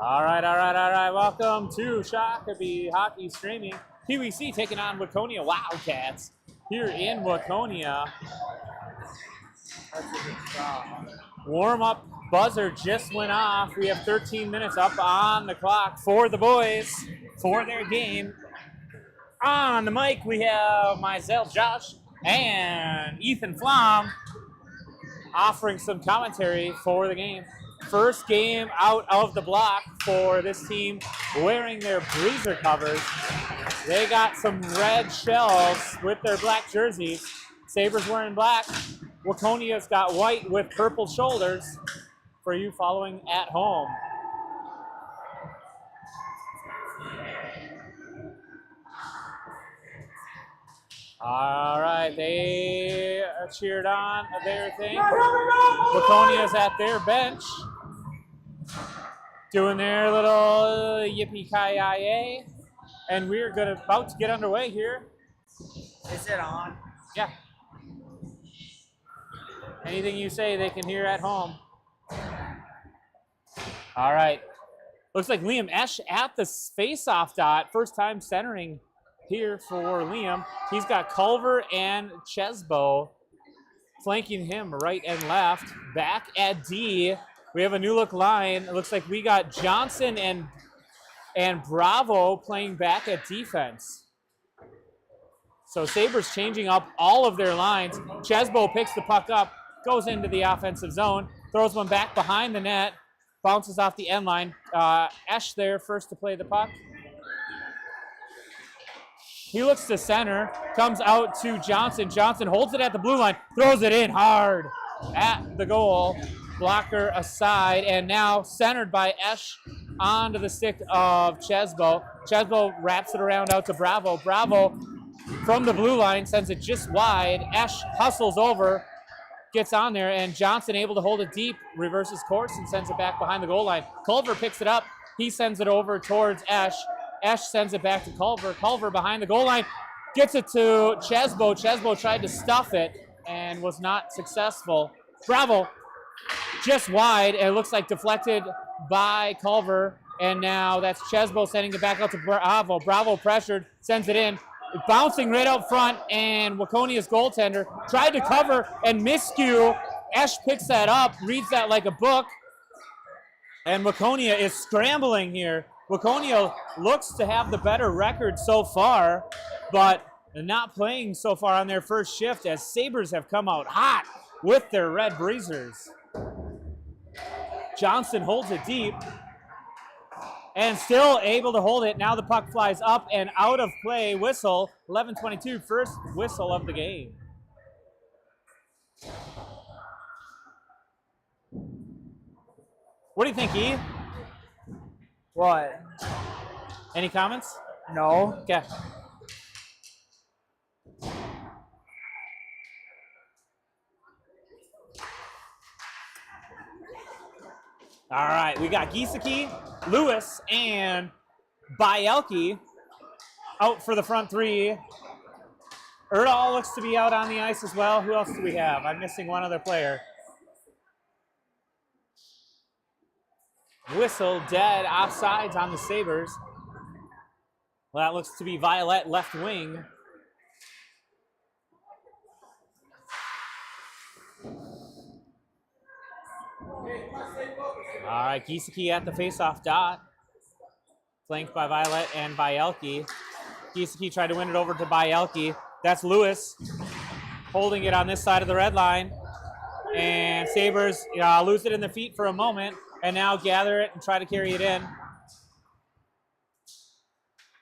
All right. Welcome to Shakopee Hockey Streaming. PWC taking on Waconia Wildcats here in Waconia. Warm-up buzzer just went off. We have 13 minutes up on the clock for the boys for their game. On the mic, we have myself, Josh, and Ethan Flom offering some commentary for the game. First game out of the block for this team wearing their Breezer covers. They got some red shells with their black jerseys. Sabres wearing black. Waconia's got white with purple shoulders for you following at home. All right, they cheered on their thing. Waconia's at their bench, doing their little yippee-ki-yay, and we're about to get underway here. Is it on? Yeah. Anything you say, they can hear at home. All right. Looks like Liam Esch at the face-off dot. First time centering here for Liam. He's got Culver and Chesbo flanking him right and left. Back at D, we have a new look line. It looks like we got Johnson and Bravo playing back at defense. So Sabres changing up all of their lines. Chesbo picks the puck up, goes into the offensive zone, throws one back behind the net, bounces off the end line. Esch there first to play the puck. He looks to center, comes out to Johnson. Johnson holds it at the blue line, throws it in hard at the goal. Blocker aside, and now centered by Esch onto the stick of Chesbo. Chesbo wraps it around out to Bravo. Bravo from the blue line sends it just wide. Esch hustles over, gets on there, and Johnson able to hold it deep, reverses course, and sends it back behind the goal line. Culver picks it up. He sends it over towards Esch. Esch sends it back to Culver. Culver behind the goal line gets it to Chesbo. Chesbo tried to stuff it and was not successful. Bravo just wide. It looks like deflected by Culver. And now that's Chesbo sending it back out to Bravo. Bravo pressured, sends it in. Bouncing right out front, and Waconia's goaltender tried to cover and miscue. Esch picks that up, reads that like a book. And Waconia is scrambling here. Waconia looks to have the better record so far, but not playing so far on their first shift as Sabres have come out hot with their red breezers. Johnson holds it deep and still able to hold it. Now the puck flies up and out of play. Whistle, 11:22, first whistle of the game. What do you think, E? What? Any comments? No. Okay. All right, we got Giesecke, Lewis, and Bielke out for the front three. Erdahl looks to be out on the ice as well. Who else do we have? I'm missing one other player. Whistle, dead, offsides on the Sabres. Well, that looks to be Violet left wing. All right, Giesecke at the faceoff dot. Flanked by Violet and Bielke. Giesecke tried to win it over to Bielke. That's Lewis holding it on this side of the red line. And Sabres lose it in the feet for a moment and now gather it and try to carry it in.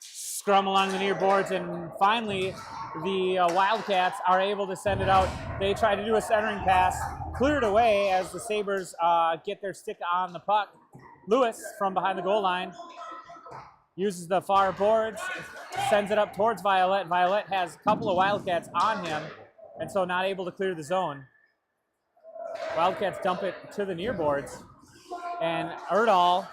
Scrum along the near boards, and finally the Wildcats are able to send it out. They try to do a centering pass, cleared away as the Sabres get their stick on the puck. Lewis from behind the goal line uses the far boards, sends it up towards Violet. Violet has a couple of Wildcats on him, and so not able to clear the zone. Wildcats dump it to the near boards, and Erdahl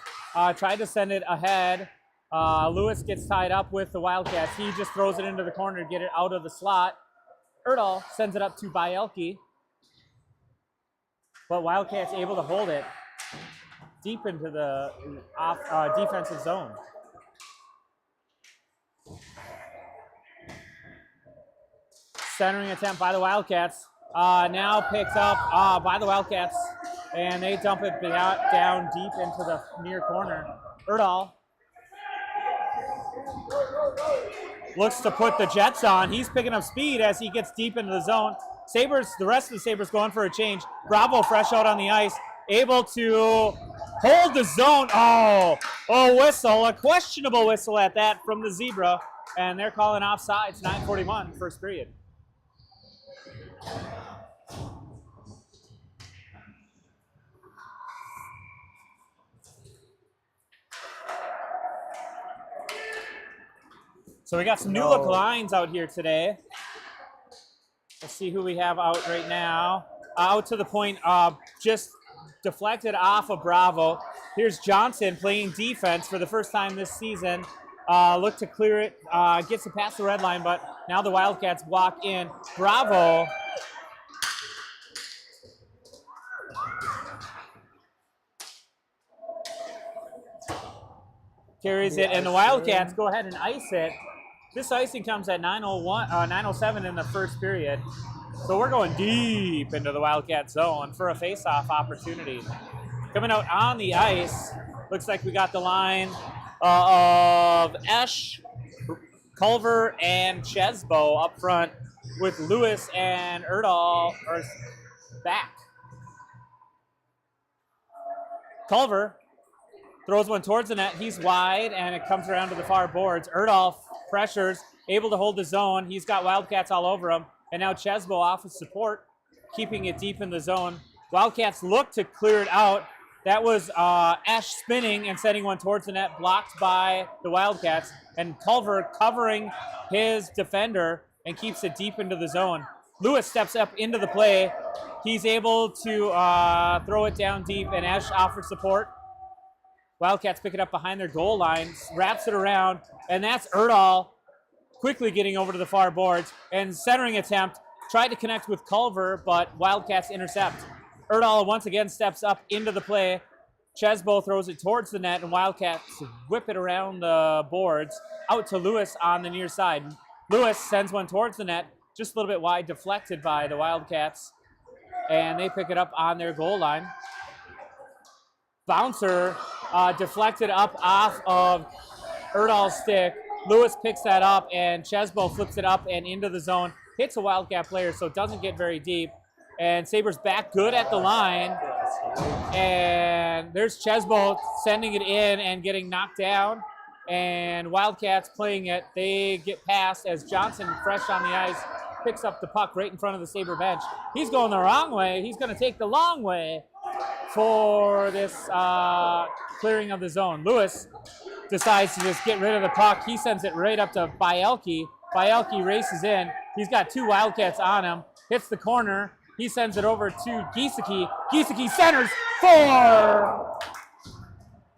tried to send it ahead. Lewis gets tied up with the Wildcats. He just throws it into the corner to get it out of the slot. Erdahl sends it up to Bielke, but Wildcats able to hold it. deep into the defensive zone. Centering attempt by the Wildcats. Now picked up by the Wildcats, and they dump it down deep into the near corner. Erdahl looks to put the Jets on. He's picking up speed as he gets deep into the zone. Sabres, the rest of the Sabres going for a change. Bravo fresh out on the ice, able to hold the zone. Oh, whistle, a questionable whistle at that from the Zebra, and they're calling offsides, 9:41, first period. So we got some new look lines out here today. Let's see who we have out right now. Out to the point, just deflected off of Bravo. Here's Johnson playing defense for the first time this season. Look to clear it, gets it past the red line, but now the Wildcats block in. Bravo carries it, and the Wildcats go ahead and ice it. This icing comes at 9:07 in the first period. So we're going deep into the Wildcat zone for a face-off opportunity. Coming out on the ice, looks like we got the line of Esch, Culver, and Chesbo up front with Lewis and Erdahl back. Culver throws one towards the net. He's wide, and it comes around to the far boards. Erdahl pressures, able to hold the zone. He's got Wildcats all over him. And now Chesbo off of support, keeping it deep in the zone. Wildcats look to clear it out. That was Esch spinning and sending one towards the net, blocked by the Wildcats. And Culver covering his defender and keeps it deep into the zone. Lewis steps up into the play. He's able to throw it down deep, and Esch offers support. Wildcats pick it up behind their goal line, wraps it around, and that's Erdahl quickly getting over to the far boards. And centering attempt, tried to connect with Culver, but Wildcats intercept. Erdahl once again steps up into the play. Chesbo throws it towards the net, and Wildcats whip it around the boards out to Lewis on the near side. Lewis sends one towards the net, just a little bit wide, deflected by the Wildcats, and they pick it up on their goal line. Bouncer deflected up off of Erdahl's stick. Lewis picks that up, and Chesbo flips it up and into the zone. Hits a Wildcat player, so it doesn't get very deep. And Sabres back good at the line. And there's Chesbo sending it in and getting knocked down. And Wildcats playing it. They get past as Johnson, fresh on the ice, picks up the puck right in front of the Sabre bench. He's going the wrong way. He's going to take the long way for this clearing of the zone. Lewis decides to just get rid of the puck. He sends it right up to Bielke. Bielke races in. He's got two Wildcats on him. Hits the corner. He sends it over to Giesecke. Giesecke centers for.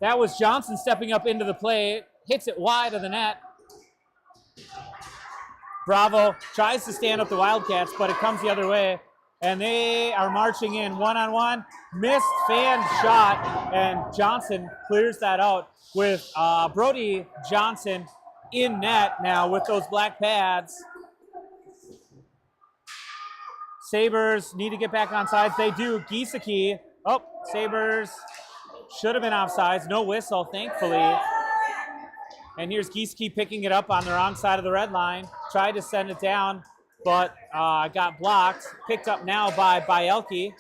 That was Johnson stepping up into the play. Hits it wide of the net. Bravo tries to stand up the Wildcats, but it comes the other way. And they are marching in one-on-one. Missed fan shot, and Johnson clears that out with Brody Johnson in net now with those black pads. Sabres need to get back on sides. They do. Giesecke. Oh, Sabres should have been offsides. No whistle, thankfully. And here's Giesecke picking it up on the wrong side of the red line. Tried to send it down, but got blocked. Picked up now by Bielke.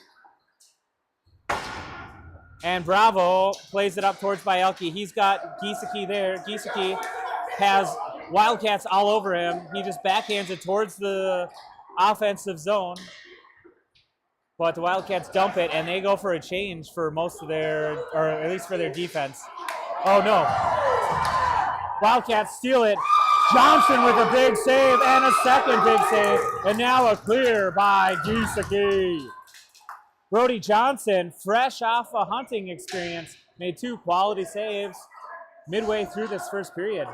And Bravo plays it up towards Bielke. He's got Giesecke there. Giesecke has Wildcats all over him. He just backhands it towards the offensive zone. But the Wildcats dump it, and they go for a change for most of their, or at least for their defense. Oh, no. Wildcats steal it. Johnson with a big save and a second big save. And now a clear by Giesecke. Brody Johnson, fresh off a hunting experience, made two quality saves midway through this first period.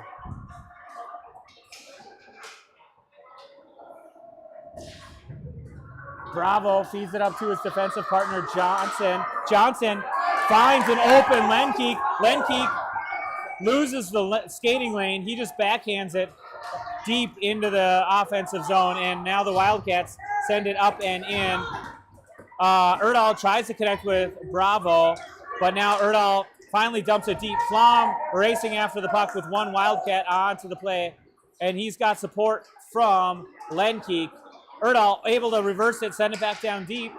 Bravo feeds it up to his defensive partner, Johnson. Johnson finds an open Lenkeek. Lenkeek loses the skating lane. He just backhands it deep into the offensive zone, and now the Wildcats send it up and in. Erdahl tries to connect with Bravo, but now Erdahl finally dumps it deep. Flom racing after the puck with one Wildcat onto the play, and he's got support from Lenkeek. Erdahl able to reverse it, send it back down deep.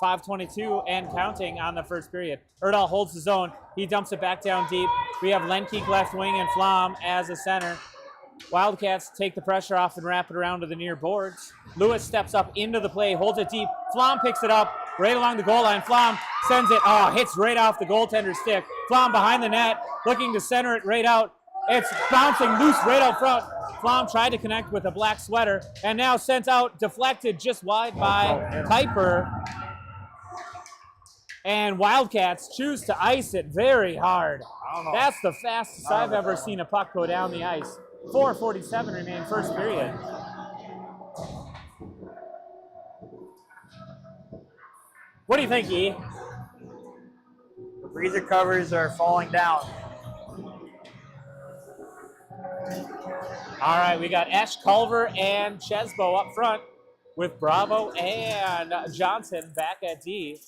5:22 and counting on the first period. Erdahl holds the zone. He dumps it back down deep. We have Lenkeek left wing and Flom as a center. Wildcats take the pressure off and wrap it around to the near boards. Lewis steps up into the play, holds it deep. Flom picks it up right along the goal line. Flom sends it, hits right off the goaltender's stick. Flom behind the net, looking to center it right out. It's bouncing loose right out front. Flom tried to connect with a black sweater and now sent out, deflected just wide by Kuiper. And Wildcats choose to ice it very hard. That's the fastest I've ever seen a puck go down the ice. 4:47 remain first period. What do you think, E? The breather covers are falling down. All right, we got Esch, Culver, and Chesbo up front with Bravo and Johnson back at D.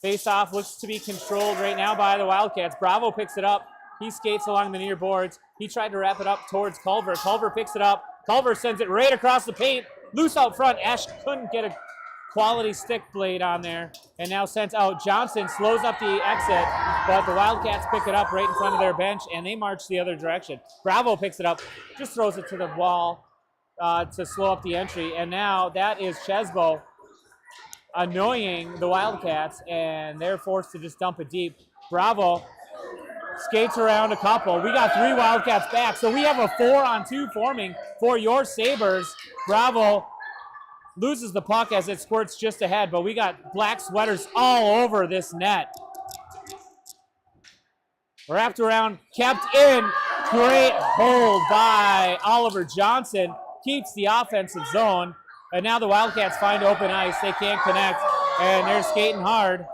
Face-off looks to be controlled right now by the Wildcats. Bravo picks it up. He skates along the near boards. He tried to wrap it up towards Culver. Culver picks it up. Culver sends it right across the paint. Loose out front. Esch couldn't get a quality stick blade on there. And now sent out. Johnson slows up the exit, but the Wildcats pick it up right in front of their bench, and they march the other direction. Bravo picks it up, just throws it to the wall to slow up the entry. And now that is Chesbo annoying the Wildcats, and they're forced to just dump it deep. Bravo skates around a couple. We got 3 Wildcats back, so we have a 4-on-2 forming for your Sabres. Bravo loses the puck as it squirts just ahead, but we got black sweaters all over this net. Wrapped around, kept in. Great hold by Oliver Johnson. Keeps the offensive zone. And now the Wildcats find open ice. They can't connect, and they're skating hard.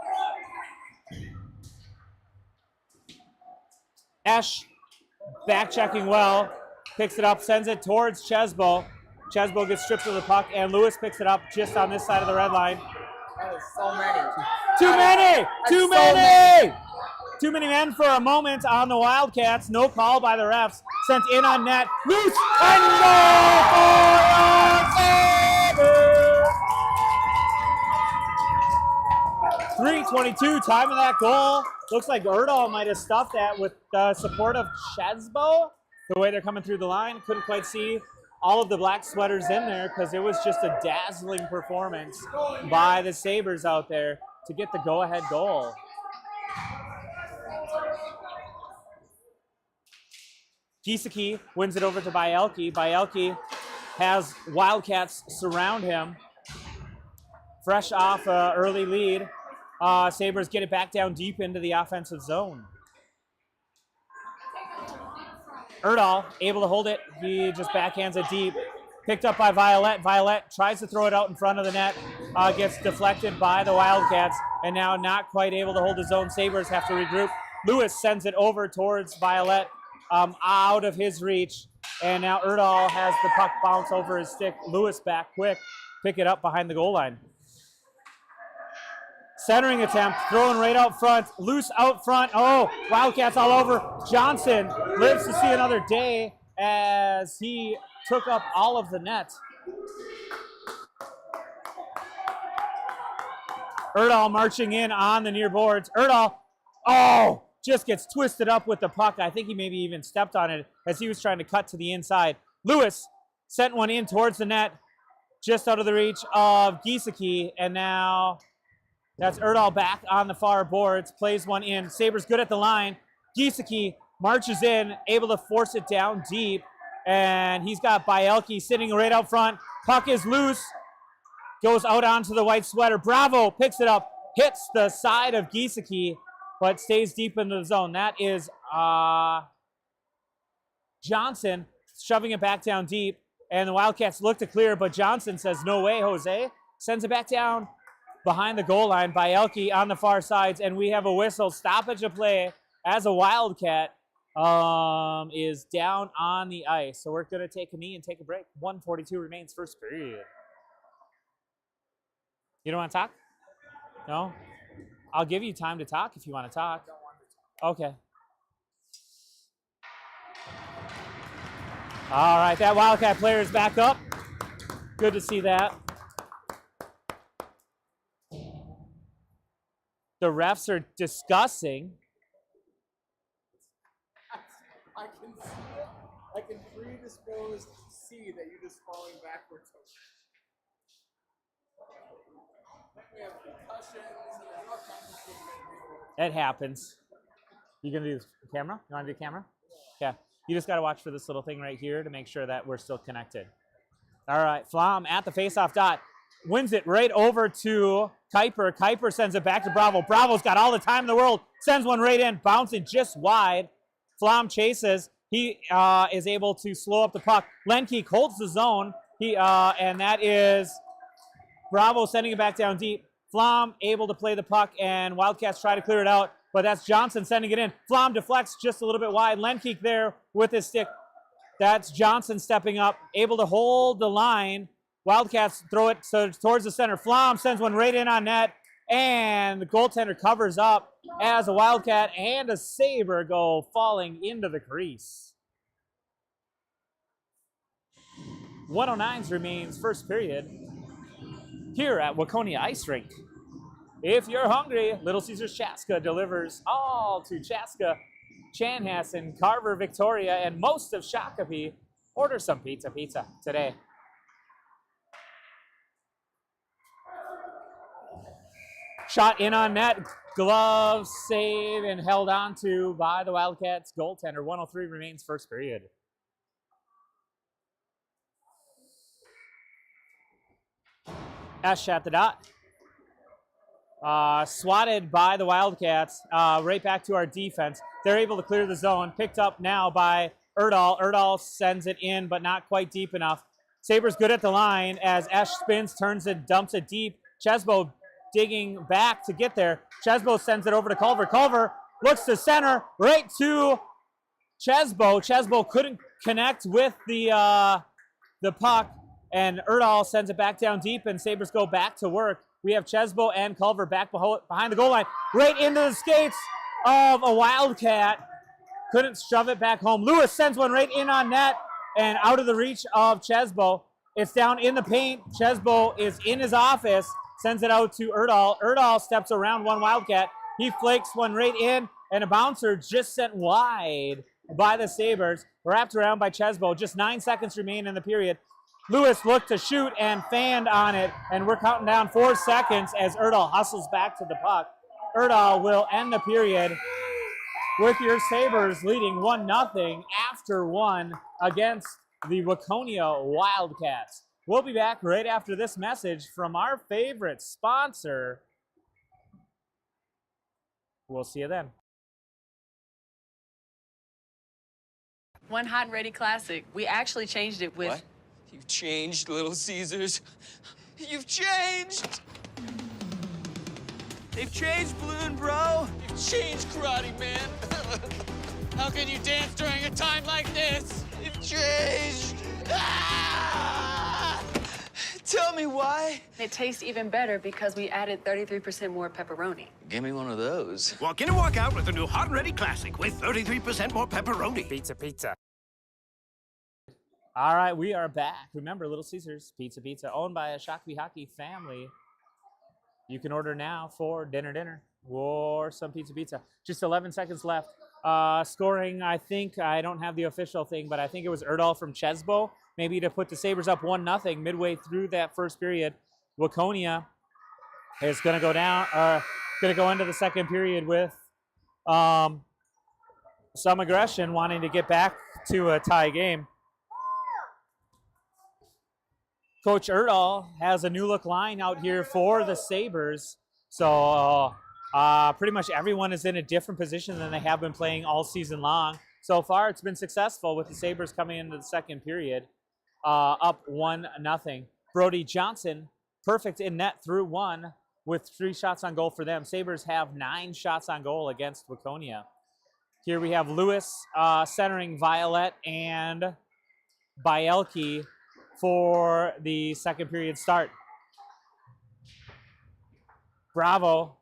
Esch back-checking well, picks it up, sends it towards Chesbo. Chesbo gets stripped of the puck, and Lewis picks it up just on this side of the red line. That was so many. Too many! Too many! Too many men for a moment on the Wildcats. No call by the refs. Sent in on net. Loose and goal for Sabres! 3:22, time of that goal. Looks like Erdahl might have stuffed that with the support of Chesbo. The way they're coming through the line, couldn't quite see all of the black sweaters in there because it was just a dazzling performance by the Sabres out there to get the go-ahead goal. Giesecke wins it over to Bielke. Bielke has Wildcats surround him. Fresh off an early lead. Sabres get it back down deep into the offensive zone. Erdahl able to hold it. He just backhands it deep. Picked up by Violet. Violet tries to throw it out in front of the net. Gets deflected by the Wildcats. And now not quite able to hold his own. Sabres have to regroup. Lewis sends it over towards Violet. Out of his reach. And now Erdahl has the puck bounce over his stick. Lewis back quick. Pick it up behind the goal line. Centering attempt, throwing right out front, loose out front. Oh, Wildcats all over. Johnson lives to see another day as he took up all of the net. Erdahl marching in on the near boards. Erdahl, just gets twisted up with the puck. I think he maybe even stepped on it as he was trying to cut to the inside. Lewis sent one in towards the net, just out of the reach of Giesecke, and now that's Erdahl back on the far boards, plays one in. Sabres good at the line. Giesecke marches in, able to force it down deep, and he's got Bielke sitting right out front. Puck is loose, goes out onto the white sweater. Bravo picks it up, hits the side of Giesecke, but stays deep into the zone. That is Johnson shoving it back down deep, and the Wildcats look to clear, but Johnson says, no way, Jose. Sends it back down behind the goal line by Elke on the far sides, and we have a whistle. Stoppage of play as a Wildcat is down on the ice. So we're going to take a knee and take a break. 1:42 remains, first period. You don't want to talk? No? I'll give you time to talk if you want to talk. Okay. All right, that Wildcat player is back up. Good to see that. The refs are discussing. I can see it. I can predisposed see that you're just falling backwards. We have concussions and all kinds of things. It happens. You gonna do the camera? You want to do camera? Yeah. You just got to watch for this little thing right here to make sure that we're still connected. All right, Flom at the faceoff dot. Wins it right over to Kuiper. Kuiper sends it back to Bravo. Bravo's got all the time in the world. Sends one right in, bouncing just wide. Flom chases. He is able to slow up the puck. Lenkeek holds the zone. And that is Bravo sending it back down deep. Flom able to play the puck, and Wildcats try to clear it out, but that's Johnson sending it in. Flom deflects just a little bit wide. Lenkeek there with his stick. That's Johnson stepping up, able to hold the line. Wildcats throw it towards the center. Flom sends one right in on net, and the goaltender covers up as a Wildcat and a Sabre go falling into the crease. 109s remains, first period, here at Waconia Ice Rink. If you're hungry, Little Caesars Chaska delivers all to Chaska, Chanhassen, Carver, Victoria, and most of Shakopee. Order some pizza today. Shot in on net, glove save, and held on to by the Wildcats goaltender. 103 remains, first period. Esch at the dot. Swatted by the Wildcats. Right back to our defense. They're able to clear the zone. Picked up now by Erdahl. Erdahl sends it in, but not quite deep enough. Sabres good at the line as Esch spins, turns it, dumps it deep. Chesbo digging back to get there. Chesbo sends it over to Culver. Culver looks to center, right to Chesbo. Chesbo couldn't connect with the puck, and Erdahl sends it back down deep, and Sabres go back to work. We have Chesbo and Culver back behind the goal line, right into the skates of a Wildcat. Couldn't shove it back home. Lewis sends one right in on net and out of the reach of Chesbo. It's down in the paint. Chesbo is in his office, sends it out to Erdahl. Erdahl steps around one Wildcat. He flakes one right in, and a bouncer just sent wide by the Sabres. Wrapped around by Chesbo. Just 9 seconds remain in the period. Lewis looked to shoot and fanned on it, and we're counting down 4 seconds as Erdahl hustles back to the puck. Erdahl will end the period with your Sabres leading 1-0 after one against the Waconia Wildcats. We'll be back right after this message from our favorite sponsor. We'll see you then. One Hot and Ready Classic. We actually changed it with... What? You've changed, Little Caesars. You've changed! They've changed, Balloon Bro. You've changed, Karate Man. How can you dance during a time like this? You've changed. Ah! Tell me why. It tastes even better because we added 33% more pepperoni. Give me one of those. Walk in and walk out with the new Hot and Ready Classic with 33% more pepperoni. Pizza. All right, we are back. Remember, Little Caesars Pizza, owned by a Shakopee hockey family. You can order now for dinner, or some pizza. Just 11 seconds left. Scoring, I think, I don't have the official thing, but I think it was Erdahl from Chesbo, maybe to put the Sabres up 1-0 midway through that first period. Waconia is going to go down, going to go into the second period with some aggression, wanting to get back to a tie game. Coach Erdahl has a new look line out here for the Sabres. So pretty much everyone is in a different position than they have been playing all season long. So far, it's been successful with the Sabres coming into the second period, up 1-0. Brody Johnson, perfect in net through one. with 3 shots on goal for them. Sabres have 9 shots on goal against Waconia. Here we have Lewis centering Violet and Bielke for the second period start. Bravo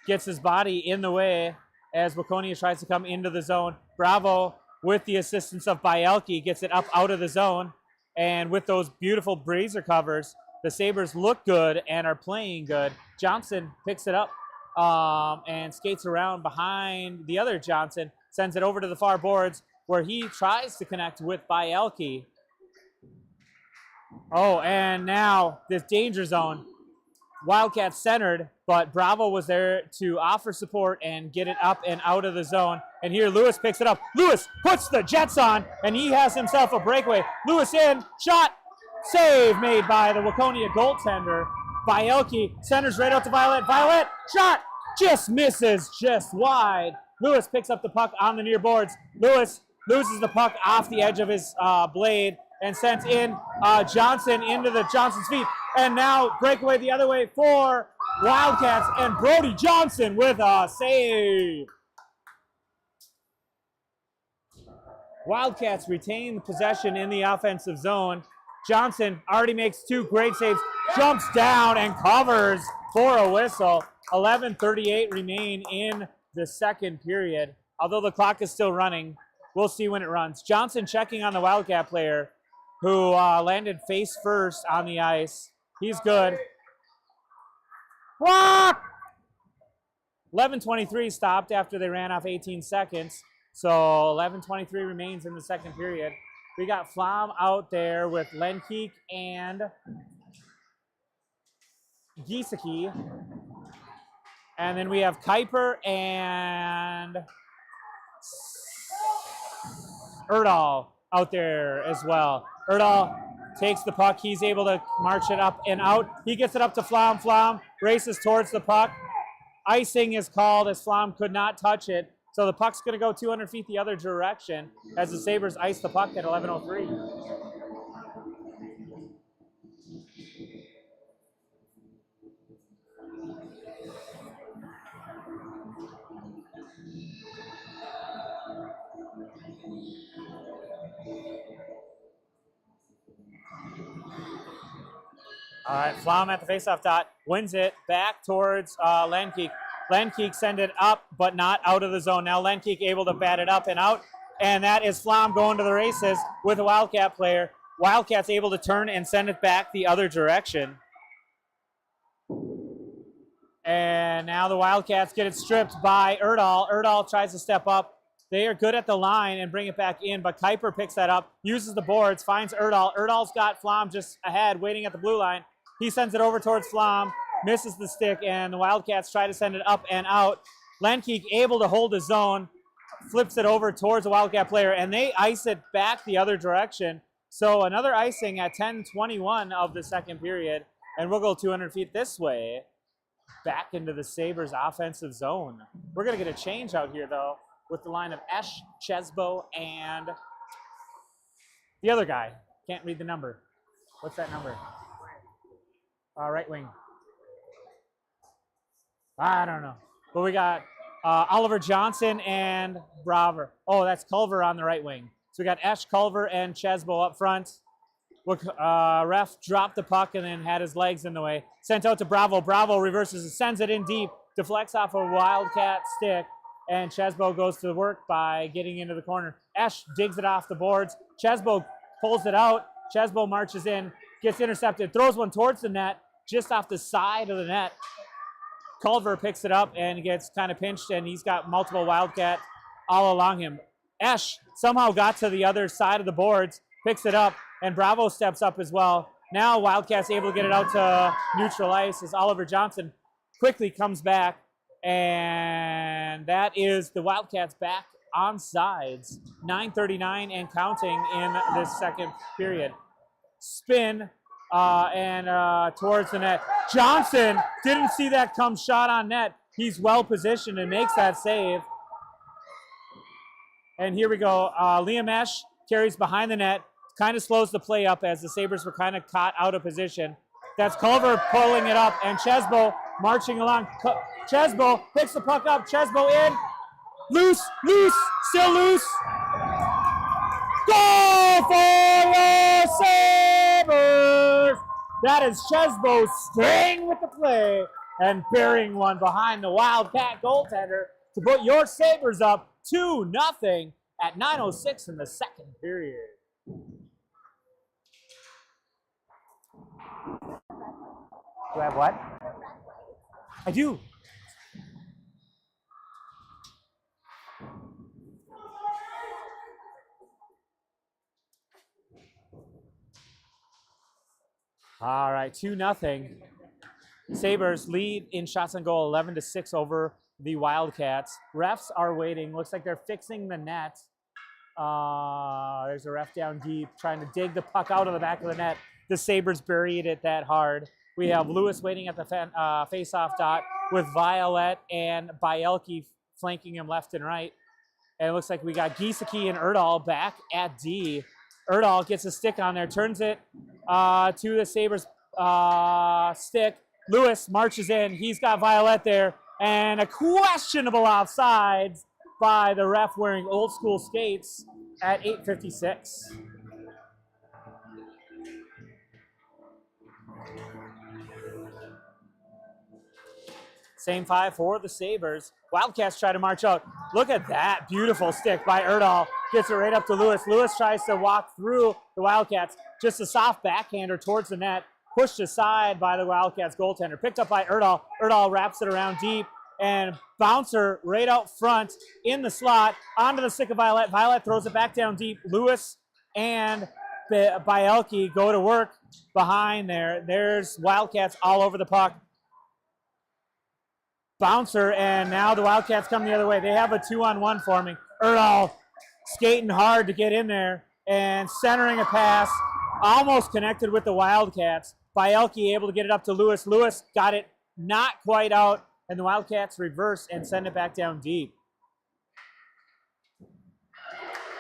gets his body in the way as Waconia tries to come into the zone. Bravo, with the assistance of Bielke, gets it up out of the zone. And with those beautiful brazier covers, the Sabres look good and are playing good. Johnson picks it up and skates around behind the other Johnson, sends it over to the far boards where he tries to connect with Bielke. Oh, and now this danger zone. Wildcats centered, but Bravo was there to offer support and get it up and out of the zone. And here Lewis picks it up. Lewis puts the Jets on, and he has himself a breakaway. Lewis in, shot, save made by the Waconia goaltender. Bielke centers right out to Violet. Violet, shot, just misses, just wide. Lewis picks up the puck on the near boards. Lewis loses the puck off the edge of his blade and sent in Johnson into the Johnson's feet. And now breakaway the other way for Wildcats, and Brody Johnson with a save. Wildcats retain the possession in the offensive zone. Johnson already makes 2 great saves, jumps down and covers for a whistle. 11:38 remain in the second period. Although the clock is still running, we'll see when it runs. Johnson checking on the Wildcat player who landed face first on the ice. He's good. 11:23 stopped after they ran off 18 seconds. So 11:23 remains in the second period. We got Flom out there with Lenkeek and Giesecke. And then we have Kuiper and Erdahl out there as well. Erdahl takes the puck. He's able to march it up and out. He gets it up to Flom. Flom races towards the puck. Icing is called as Flom could not touch it. So the puck's going to go 200 feet the other direction as the Sabres ice the puck at 11:03. All right, Flom at the faceoff dot, wins it back towards Lenkeek. Lenkeek send it up, but not out of the zone. Now Lenkeek able to bat it up and out, and that is Flom going to the races with a Wildcat player. Wildcats able to turn and send it back the other direction. And now the Wildcats get it stripped by Erdahl. Erdahl tries to step up. They are good at the line and bring it back in, but Kuiper picks that up, uses the boards, finds Erdahl. Erdahl's got Flom just ahead, waiting at the blue line. He sends it over towards Flom, misses the stick, and the Wildcats try to send it up and out. Lenkeek able to hold his zone, flips it over towards the Wildcat player, and they ice it back the other direction. So another icing at 10:21 of the second period, and we'll go 200 feet this way, back into the Sabres offensive zone. We're going to get a change out here, though, with the line of Esch, Chesbo, and the other guy. Can't read the number. What's that number? Right wing. I don't know. But we got Oliver Johnson and Braver. Oh, that's Culver on the right wing. So we got Esch, Culver, and Chesbo up front. Ref dropped the puck and then had his legs in the way. Sent out to Bravo. Bravo reverses it, sends it in deep, deflects off a Wildcat stick, and Chesbo goes to work by getting into the corner. Esch digs it off the boards. Chesbo pulls it out. Chesbo marches in, gets intercepted, throws one towards the net, just off the side of the net. Culver picks it up and gets kind of pinched, and he's got multiple Wildcat all along him. Esch somehow got to the other side of the boards, picks it up, and Bravo steps up as well. Now Wildcats able to get it out to neutral ice as Oliver Johnson quickly comes back, and that is the Wildcats back on sides. 9:39 and counting in this second period. Spin and towards the net. Johnson didn't see that come shot on net. He's well positioned and makes that save. And here we go. Liam Esch carries behind the net, kind of slows the play up as the Sabres were kind of caught out of position. That's Culver pulling it up, and Chesbo marching along. Chesbo picks the puck up. Chesbo in. Loose, still loose. Goal for the Sabres! That is Chesbo staying with the play and burying one behind the Wildcat goaltender to put your Sabres up 2-0 at 9:06 in the second period. Do I have what? I do. All right, 2-0. Sabres lead in shots on goal 11-6 over the Wildcats. Refs are waiting. Looks like they're fixing the net. There's a ref down deep trying to dig the puck out of the back of the net. The Sabres buried it that hard. We have Lewis waiting at the face-off dot with Violet and Bielke flanking him left and right. And it looks like we got Giesecke and Erdahl back at D. Erdahl gets a stick on there, turns it to the Sabres stick. Lewis marches in. He's got Violet there. And a questionable offsides by the ref wearing old school skates at 8:56. Same five for the Sabres. Wildcats try to march out. Look at that beautiful stick by Erdahl. Gets it right up to Lewis. Lewis tries to walk through the Wildcats. Just a soft backhander towards the net. Pushed aside by the Wildcats goaltender. Picked up by Erdahl. Erdahl wraps it around deep. And bouncer right out front in the slot. Onto the stick of Violet. Violet throws it back down deep. Lewis and Bielke go to work behind there. There's Wildcats all over the puck. Bouncer, and now the Wildcats come the other way. They have a 2-on-1 forming. Erdahl skating hard to get in there and centering a pass, almost connected with the Wildcats. Bielke able to get it up to Lewis. Lewis got it not quite out, and the Wildcats reverse and send it back down deep.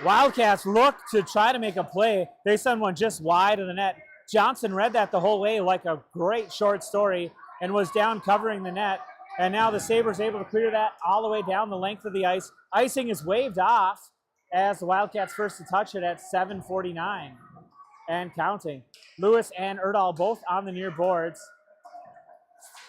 Wildcats look to try to make a play. They send one just wide of the net. Johnson read that the whole way like a great short story and was down covering the net. And now the Sabres able to clear that all the way down the length of the ice. Icing is waved off as the Wildcats first to touch it at 7:49 and counting. Lewis and Erdahl both on the near boards.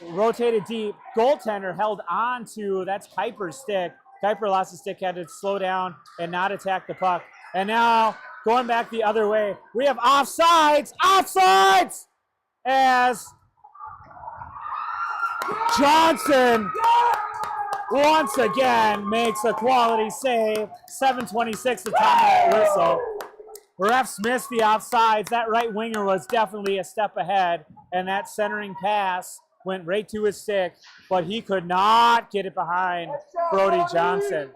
Rotated deep. Goaltender held on to, that's Kuiper's stick. Kuiper lost his stick, had to slow down and not attack the puck. And now going back the other way, we have offsides! Offsides! As Johnson once again makes a quality save. 7:26 to time that whistle. Refs missed the offsides. That right winger was definitely a step ahead, and that centering pass went right to his stick, but he could not get it behind Brody Johnson.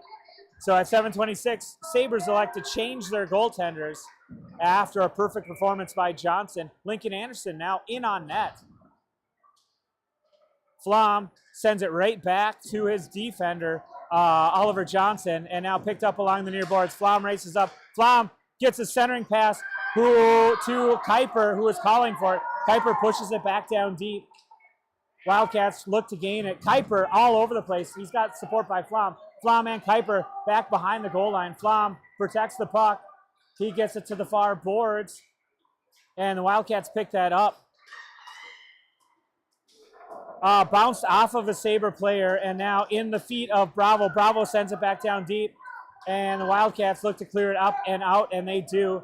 So at 7:26, Sabres elect to change their goaltenders after a perfect performance by Johnson. Lincoln Anderson now in on net. Flom sends it right back to his defender, Oliver Johnson, and now picked up along the near boards. Flom races up. Flom gets a centering pass to Kuiper, who is calling for it. Kuiper pushes it back down deep. Wildcats look to gain it. Kuiper all over the place. He's got support by Flom. Flom and Kuiper back behind the goal line. Flom protects the puck. He gets it to the far boards, and the Wildcats pick that up. Bounced off of a Sabre player, and now in the feet of Bravo. Bravo sends it back down deep, and the Wildcats look to clear it up and out, and they do.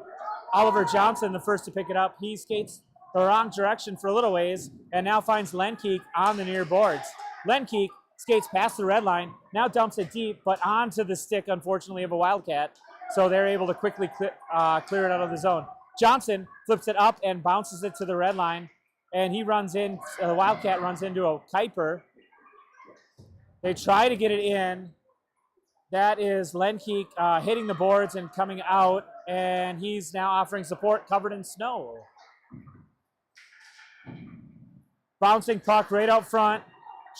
Oliver Johnson, the first to pick it up. He skates the wrong direction for a little ways, and now finds Lenkeek on the near boards. Lenkeek skates past the red line, now dumps it deep, but onto the stick, unfortunately, of a Wildcat, so they're able to quickly clear it out of the zone. Johnson flips it up and bounces it to the red line, and he runs in, the Wildcat runs into a Kuiper. They try to get it in. That is Lenkeek hitting the boards and coming out, and he's now offering support covered in snow. Bouncing puck right out front,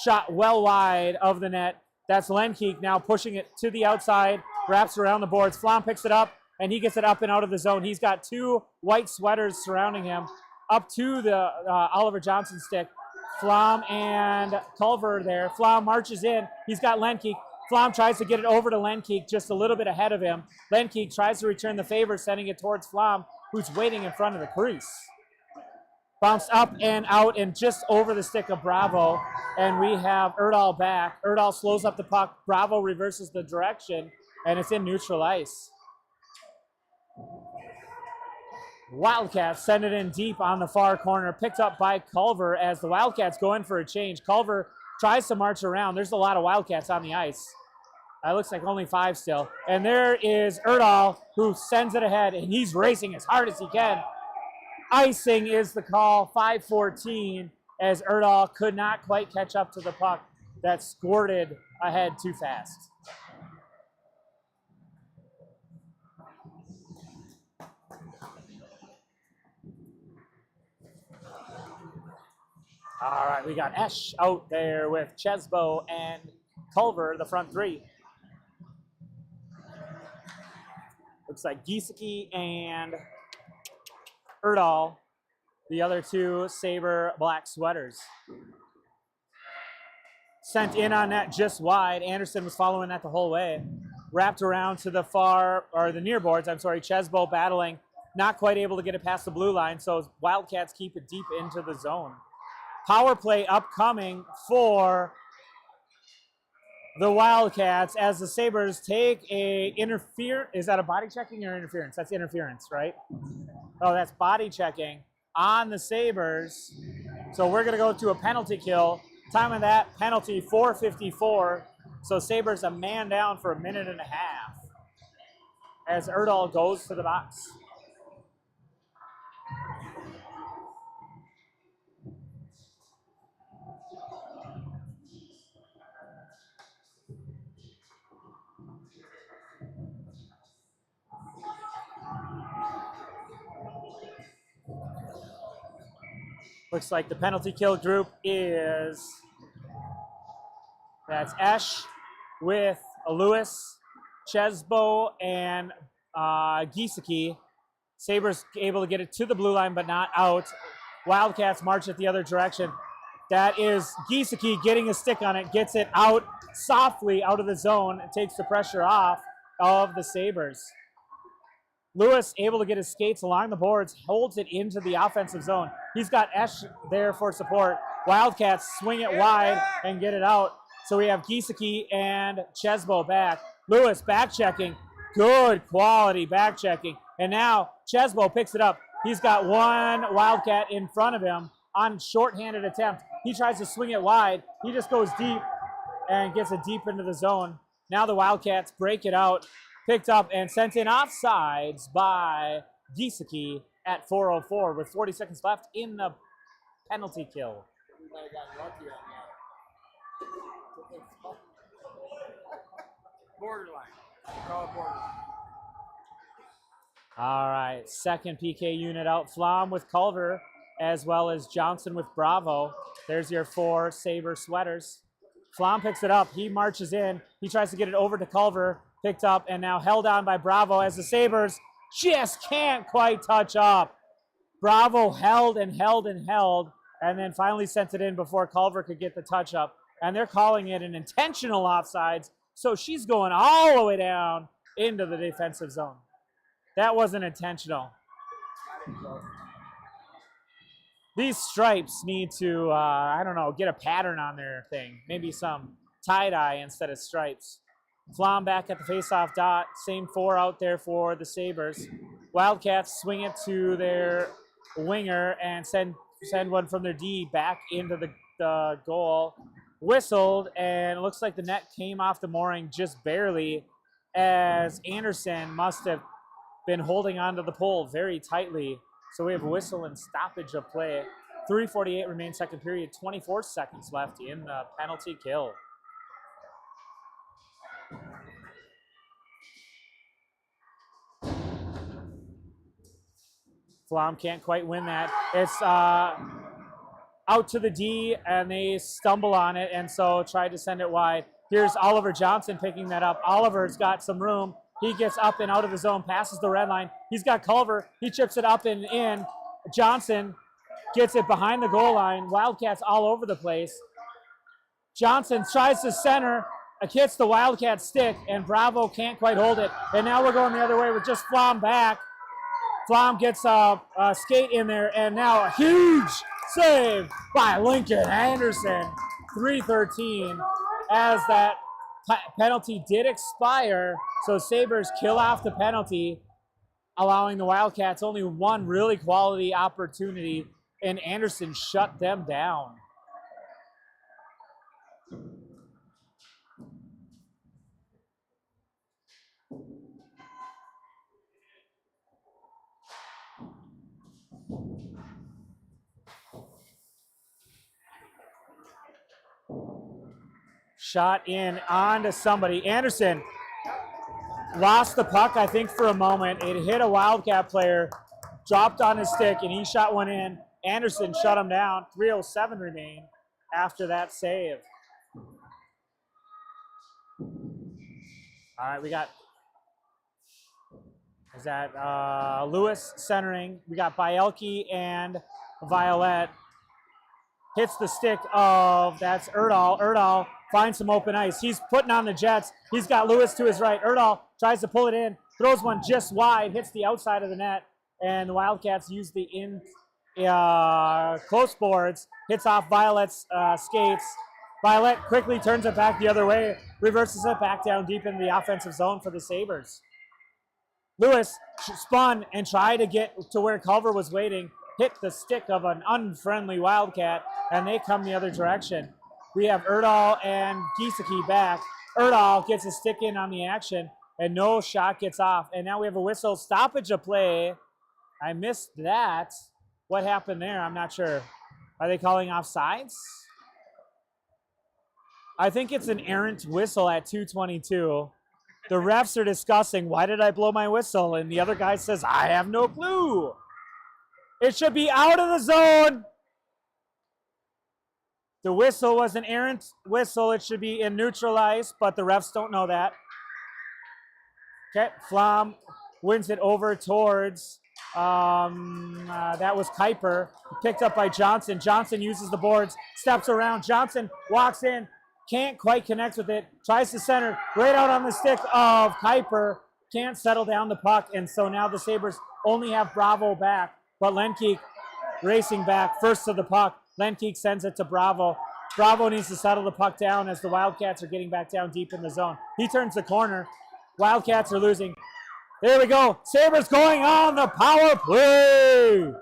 shot well wide of the net. That's Lenkeek now pushing it to the outside, wraps around the boards. Flom picks it up, and he gets it up and out of the zone. He's got two white sweaters surrounding him. Up to the Oliver Johnson stick. Flom and Culver there. Flom marches in. He's got Lenkeek. Flom tries to get it over to Lenkeek, just a little bit ahead of him. Lenkeek tries to return the favor, sending it towards Flom, who's waiting in front of the crease. Bounced up and out and just over the stick of Bravo. And we have Erdahl back. Erdahl slows up the puck. Bravo reverses the direction, and it's in neutral ice. Wildcats send it in deep on the far corner, picked up by Culver as the Wildcats go in for a change. Culver tries to march around. There's a lot of Wildcats on the ice. It looks like only 5 still. And there is Erdahl, who sends it ahead, and he's racing as hard as he can. Icing is the call, 5:14, as Erdahl could not quite catch up to the puck that squirted ahead too fast. All right, we got Esch out there with Chesbo and Culver, the front three. Looks like Giesecke and Erdahl, the other two Sabre black sweaters. Sent in on net just wide. Anderson was following that the whole way. Wrapped around to the far, or the near boards, I'm sorry, Chesbo battling. Not quite able to get it past the blue line, so Wildcats keep it deep into the zone. Power play upcoming for the Wildcats as the Sabres take a interference. Is that a body checking or interference? That's interference, right? Oh, that's body checking on the Sabres. So we're going to go to a penalty kill. Time of that penalty, 4:54. So Sabres a man down for 1.5 minutes as Erdahl goes to the box. Looks like the penalty kill group is, that's Esch with Lewis, Chesbo, and Giesecke. Sabres able to get it to the blue line, but not out. Wildcats march it the other direction. That is Giesecke getting a stick on it, gets it out softly out of the zone, and takes the pressure off of the Sabres. Lewis able to get his skates along the boards, holds it into the offensive zone. He's got Esch there for support. Wildcats swing it wide and get it out. So we have Giesecke and Chesbo back. Lewis back checking. Good quality back checking. And now Chesbo picks it up. He's got one Wildcat in front of him on shorthanded attempt. He tries to swing it wide. He just goes deep and gets it deep into the zone. Now the Wildcats break it out. Picked up and sent in offsides by Giesecke at 4:04 with 40 seconds left in the penalty kill. We might have gotten lucky on that. Borderline. Call it borderline. All right, second PK unit out. Flom with Culver, as well as Johnson with Bravo. There's your 4 Sabre sweaters. Flom picks it up. He marches in. He tries to get it over to Culver. Picked up and now held on by Bravo as the Sabres just can't quite touch up. Bravo held and held and held, and then finally sent it in before Culver could get the touch up. And they're calling it an intentional offsides, so she's going all the way down into the defensive zone. That wasn't intentional. These stripes need to, I don't know, get a pattern on their thing. Maybe some tie-dye instead of stripes. Flom back at the faceoff dot. Same 4 out there for the Sabres. Wildcats swing it to their winger and send one from their D back into the goal. Whistled, and it looks like the net came off the mooring just barely, as Anderson must have been holding onto the pole very tightly. So we have whistle and stoppage of play. 3:48 remains second period. 24 seconds left in the penalty kill. Flom can't quite win that. It's out to the D, and they stumble on it, and so tried to send it wide. Here's Oliver Johnson picking that up. Oliver's got some room. He gets up and out of the zone, passes the red line. He's got Culver. He chips it up and in. Johnson gets it behind the goal line. Wildcats all over the place. Johnson tries to center, hits the Wildcat stick, and Bravo can't quite hold it. And now we're going the other way with just Flom back. Flom gets a skate in there, and now a huge save by Lincoln Anderson. 3:13 as that penalty did expire. So Sabres kill off the penalty, allowing the Wildcats only one really quality opportunity, and Anderson shut them down. Shot in onto somebody. Anderson lost the puck, I think, for a moment. It hit a Wildcat player, dropped on his stick, and he shot one in. Anderson shut him down. 3:07 remain after that save. All right, we got, is that Lewis centering? We got Bielke and Violet. Hits the stick of, that's Erdahl. Erdahl finds some open ice. He's putting on the Jets. He's got Lewis to his right. Erdahl tries to pull it in, throws one just wide, hits the outside of the net, and the Wildcats use the close boards, hits off Violet's skates. Violet quickly turns it back the other way, reverses it back down deep in the offensive zone for the Sabres. Lewis spun and tried to get to where Culver was waiting, hit the stick of an unfriendly Wildcat, and they come the other direction. We have Erdahl and Giesecke back. Erdahl gets a stick in on the action, and no shot gets off. And now we have a whistle stoppage of play. I missed that. What happened there? I'm not sure. Are they calling offsides? I think it's an errant whistle at 2:22. The refs are discussing, why did I blow my whistle? And the other guy says, I have no clue. It should be out of the zone. The whistle was an errant whistle. It should be in neutral ice, but the refs don't know that. Okay, Flom wins it over towards, that was Kuiper. Picked up by Johnson. Johnson uses the boards, steps around. Johnson walks in, can't quite connect with it, tries to center, right out on the stick of Kuiper. Can't settle down the puck, and so now the Sabres only have Bravo back. But Lenkeek racing back, first to the puck. Lenkeek sends it to Bravo. Bravo needs to settle the puck down as the Wildcats are getting back down deep in the zone. He turns the corner. Wildcats are losing. There we go. Sabres going on the power play.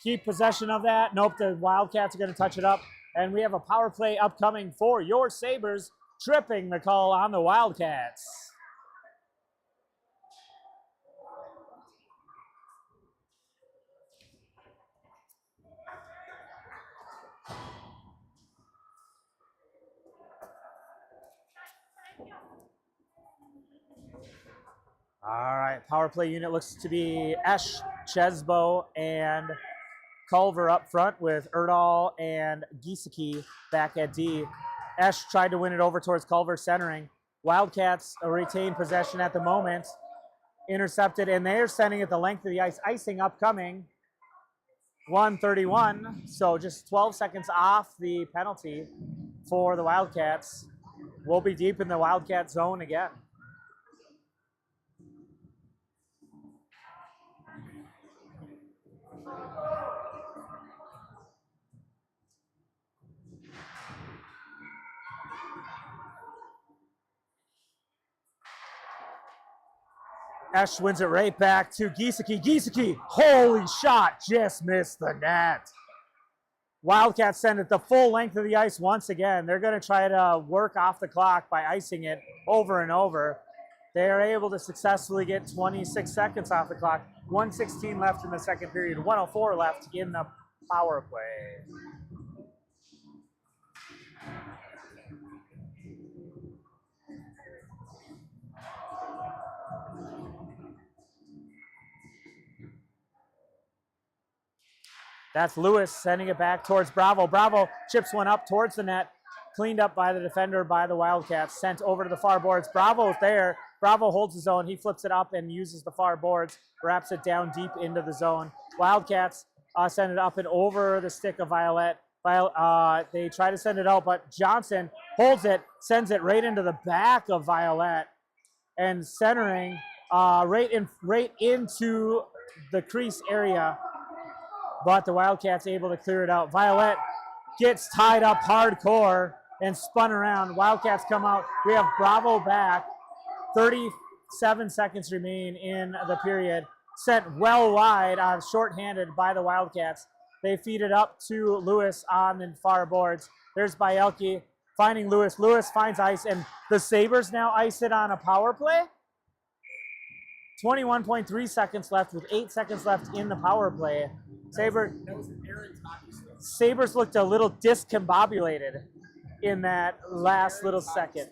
Keep possession of that. Nope, the Wildcats are going to touch it up. And we have a power play upcoming for your Sabres, tripping the call on the Wildcats. All right, power play unit looks to be Esch, Chesbo, and Culver up front with Erdahl and Giesecke back at D. Esch tried to win it over towards Culver centering. Wildcats retain possession at the moment. Intercepted, and they're sending it the length of the ice. Icing upcoming. 1:31, so just 12 seconds off the penalty for the Wildcats. We'll be deep in the Wildcat zone again. Esch wins it right back to Giesecke. Giesecke, holy shot, just missed the net. Wildcats send it the full length of the ice once again. They're going to try to work off the clock by icing it over and over. They are able to successfully get 26 seconds off the clock. 1:16 left in the second period, 1:04 left in the power play. That's Lewis sending it back towards Bravo. Bravo chips one up towards the net. Cleaned up by the defender by the Wildcats. Sent over to the far boards. Bravo's there. Bravo holds his own. He flips it up and uses the far boards. Wraps it down deep into the zone. Wildcats send it up and over the stick of Violet. They try to send it out, but Johnson holds it, sends it right into the back of Violet, and centering right into the crease area. But the Wildcats able to clear it out. Violet gets tied up hardcore and spun around. Wildcats come out. We have Bravo back. 37 seconds remain in the period. Sent well wide, shorthanded by the Wildcats. They feed it up to Lewis on the far boards. There's Bielke finding Lewis. Lewis finds ice, and the Sabres now ice it on a power play. 21.3 seconds left with 8 seconds left in the power play. Sabres looked a little discombobulated in that last little second.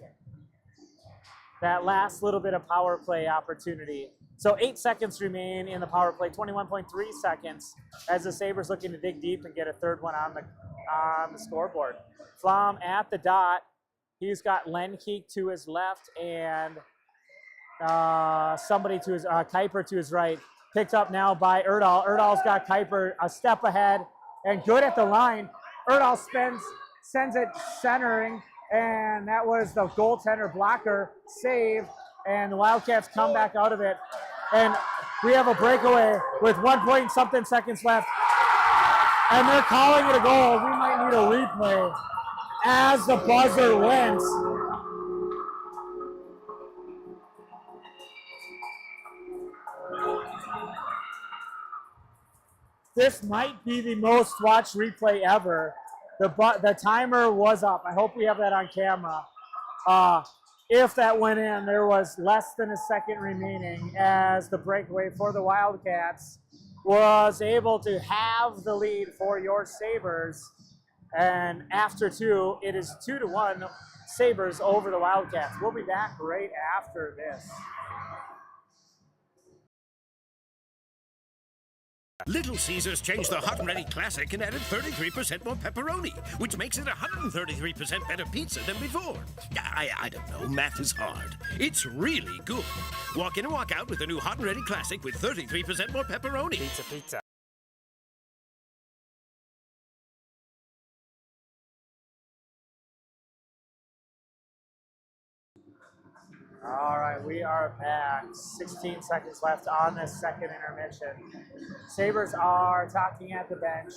That last little bit of power play opportunity. So 8 seconds remain in the power play, 21.3 seconds as the Sabres looking to dig deep and get a third one on the scoreboard. Flom at the dot. He's got Lenkeek to his left and somebody to his, Kuiper to his right. Picked up now by Erdahl. Erdal's got Kuiper a step ahead and good at the line. Erdahl sends it centering, and that was the goaltender blocker save, and the Wildcats come back out of it. And we have a breakaway with 1 seconds left, and they're calling it a goal. We might need a replay as the buzzer went. This might be the most watched replay ever. The timer was up. I hope we have that on camera. If that went in, there was less than a second remaining as the breakaway for the Wildcats was able to have the lead for your Sabres. And after two, it is 2-1 Sabres over the Wildcats. We'll be back right after this. Little Caesars changed the Hot and Ready Classic and added 33% more pepperoni, which makes it 133% better pizza than before. I don't know, math is hard. It's really good. Walk in and walk out with the new Hot and Ready Classic with 33% more pepperoni. Pizza. All right, we are back. 16 seconds left on this second intermission. Sabres are talking at the bench.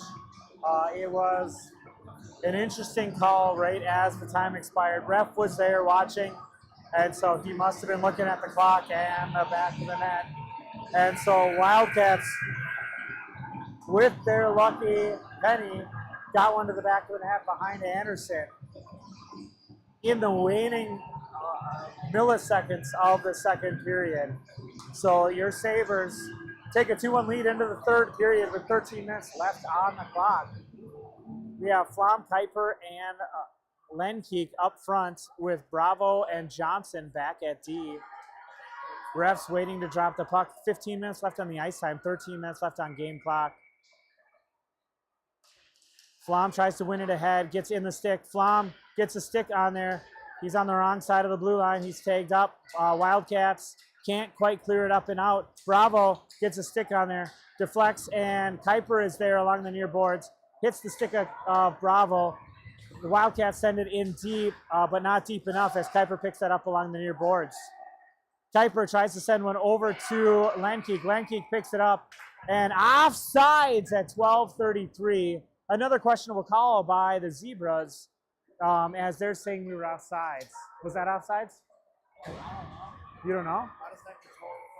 It was an interesting call right as the time expired. Ref was there watching, and so he must have been looking at the clock and the back of the net. And so Wildcats, with their lucky penny, got one to the back of the net behind Anderson. In the waning milliseconds of the second period. So your Sabres take a 2-1 lead into the third period with 13 minutes left on the clock. We have Flom, Kuiper, and Lenkeek up front with Bravo and Johnson back at D. Refs waiting to drop the puck. 15 minutes left on the ice time, 13 minutes left on game clock. Flom tries to win it ahead, gets in the stick. Flom gets a stick on there. He's on the wrong side of the blue line. He's tagged up. Wildcats can't quite clear it up and out. Bravo gets a stick on there, deflects, and Kuiper is there along the near boards. Hits the stick of Bravo. The Wildcats send it in deep, but not deep enough as Kuiper picks that up along the near boards. Kuiper tries to send one over to Lenkeek. Lenkeek picks it up, and offsides at 12:33. Another questionable call by the Zebras. As they're saying we were offsides. Was that offsides? You don't know?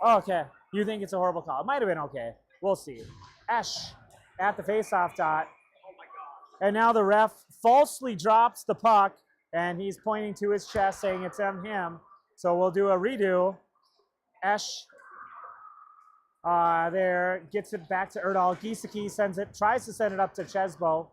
Oh, okay. You think it's a horrible call. It might have been okay. We'll see. Esch at the faceoff dot. And now the ref falsely drops the puck, and he's pointing to his chest saying it's on him. So we'll do a redo. Esch there gets it back to Erdahl. Giesecke tries to send it up to Chesbo.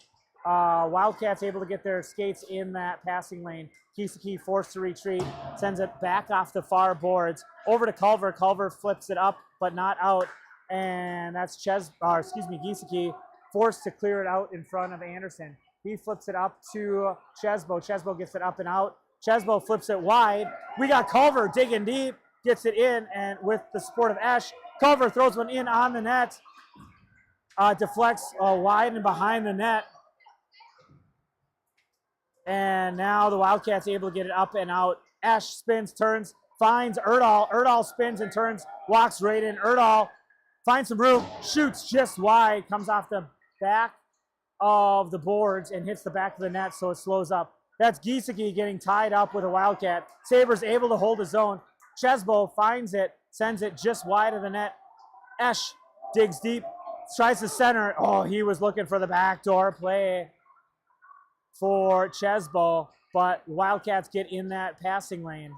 Wildcats able to get their skates in that passing lane. Giesecke forced to retreat, sends it back off the far boards over to Culver. Culver flips it up, but not out, and that's Giesecke forced to clear it out in front of Anderson. He flips it up to Chesbo. Chesbo gets it up and out. Chesbo flips it wide. We got Culver digging deep, gets it in, and with the support of Esch, Culver throws one in on the net. deflects wide and behind the net. And now the Wildcats able to get it up and out. Esch spins, turns, finds Erdahl. Erdahl spins and turns, walks right in. Erdahl finds some room, shoots just wide, comes off the back of the boards and hits the back of the net, so it slows up. That's Giesecke getting tied up with a Wildcat. Sabres able to hold his own. Chesbo finds it, sends it just wide of the net. Esch digs deep, tries to center. Oh, he was looking for the backdoor play for Chesbo, but Wildcats get in that passing lane.